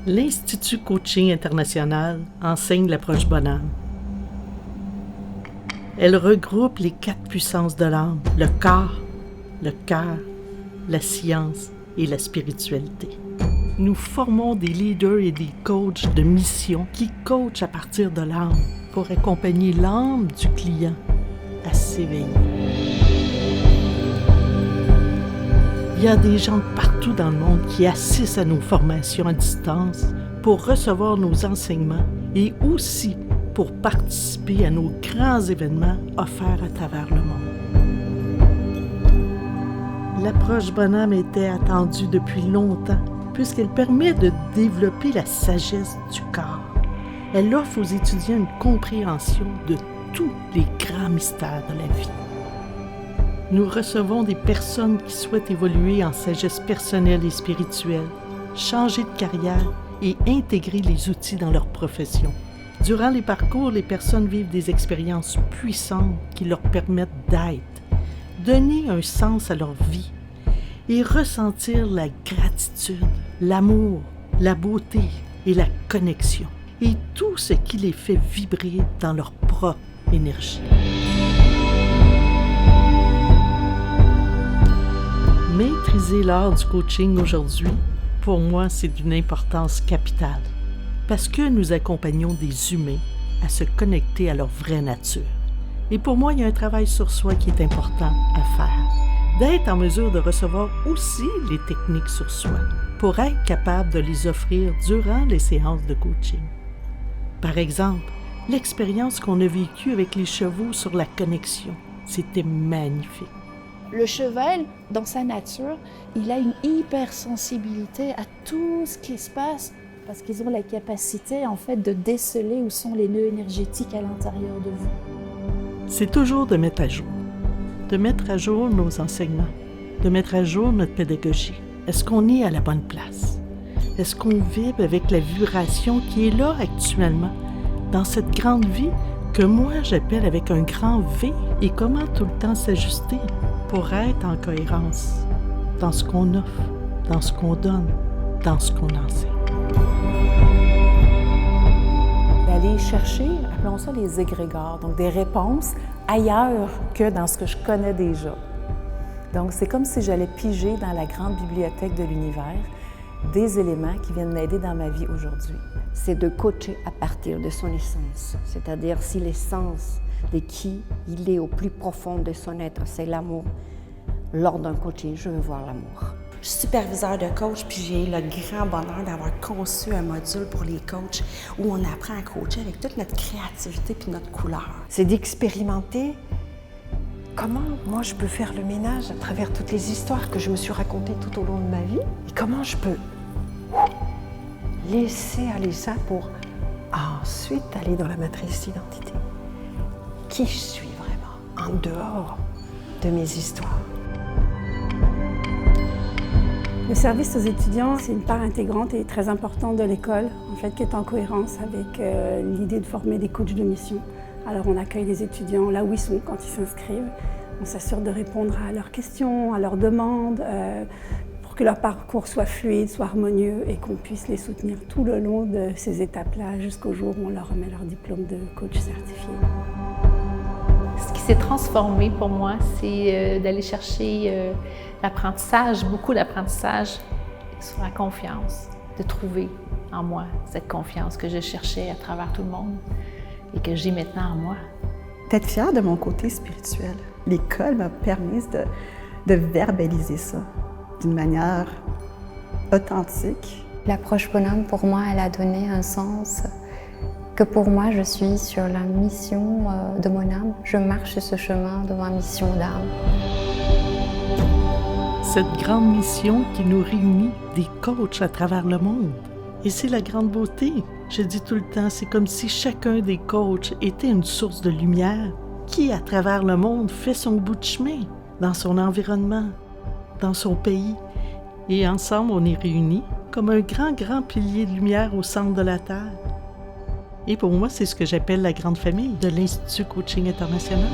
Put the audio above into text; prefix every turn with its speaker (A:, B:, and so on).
A: L'Institut Coaching International enseigne l'approche bonhomme. Elle regroupe les 4 puissances de l'âme, le corps, le cœur, la science et la spiritualité. Nous formons des leaders et des coachs de mission qui coachent à partir de l'âme pour accompagner l'âme du client à s'éveiller. Il y a des gens de partout dans le monde qui assistent à nos formations à distance pour recevoir nos enseignements et aussi pour participer à nos grands événements offerts à travers le monde. L'approche bonhomme était attendue depuis longtemps puisqu'elle permet de développer la sagesse du corps. Elle offre aux étudiants une compréhension de tous les grands mystères de la vie. Nous recevons des personnes qui souhaitent évoluer en sagesse personnelle et spirituelle, changer de carrière et intégrer les outils dans leur profession. Durant les parcours, les personnes vivent des expériences puissantes qui leur permettent d'être, donner un sens à leur vie et ressentir la gratitude, l'amour, la beauté et la connexion, et tout ce qui les fait vibrer dans leur propre énergie. Maîtriser l'art du coaching aujourd'hui, pour moi, c'est d'une importance capitale, parce que nous accompagnons des humains à se connecter à leur vraie nature. Et pour moi, il y a un travail sur soi qui est important à faire, d'être en mesure de recevoir aussi les techniques sur soi, pour être capable de les offrir durant les séances de coaching. Par exemple, l'expérience qu'on a vécue avec les chevaux sur la connexion, c'était magnifique.
B: Le cheval, dans sa nature, il a une hypersensibilité à tout ce qui se passe parce qu'ils ont la capacité, en fait, de déceler où sont les nœuds énergétiques à l'intérieur de vous.
A: C'est toujours de mettre à jour nos enseignements, de mettre à jour notre pédagogie. Est-ce qu'on est à la bonne place? Est-ce qu'on vibre avec la vibration qui est là actuellement, dans cette grande vie que moi j'appelle avec un grand V? Et comment tout le temps s'ajuster pour être en cohérence dans ce qu'on offre, dans ce qu'on donne, dans ce qu'on enseigne.
C: D'aller chercher, appelons ça les égrégores, donc des réponses ailleurs que dans ce que je connais déjà. Donc c'est comme si j'allais piger dans la grande bibliothèque de l'univers des éléments qui viennent m'aider dans ma vie aujourd'hui.
D: C'est de coacher à partir de son essence, c'est-à-dire si l'essence de qui il est au plus profond de son être, c'est l'amour. Lors d'un coaching, je veux voir l'amour.
E: Je suis superviseur de coach, puis j'ai le grand bonheur d'avoir conçu un module pour les coachs où on apprend à coacher avec toute notre créativité puis notre couleur.
F: C'est d'expérimenter comment moi je peux faire le ménage à travers toutes les histoires que je me suis racontées tout au long de ma vie et comment je peux laisser aller ça pour ensuite aller dans la matrice d'identité. Qui je suis vraiment en dehors de mes histoires.
G: Le service aux étudiants, c'est une part intégrante et très importante de l'école, en fait, qui est en cohérence avec l'idée de former des coachs de mission. Alors on accueille les étudiants là où ils sont quand ils s'inscrivent. On s'assure de répondre à leurs questions, à leurs demandes, pour que leur parcours soit fluide, soit harmonieux et qu'on puisse les soutenir tout le long de ces étapes-là jusqu'au jour où on leur remet leur diplôme de coach certifié.
H: Ce qui s'est transformé pour moi, c'est d'aller chercher l'apprentissage, beaucoup d'apprentissage sur la confiance, de trouver en moi cette confiance que je cherchais à travers tout le monde et que j'ai maintenant en moi.
I: D'être fière de mon côté spirituel. L'école m'a permis de verbaliser ça d'une manière authentique.
J: L'approche bonhomme, pour moi, elle a donné un sens que pour moi, je suis sur la mission de mon âme. Je marche sur ce chemin de ma mission d'âme.
A: Cette grande mission qui nous réunit des coachs à travers le monde. Et c'est la grande beauté. Je dis tout le temps, c'est comme si chacun des coachs était une source de lumière qui, à travers le monde, fait son bout de chemin dans son environnement, dans son pays. Et ensemble, on est réunis comme un grand pilier de lumière au centre de la Terre. Et pour moi, c'est ce que j'appelle la grande famille de l'Institut Coaching International.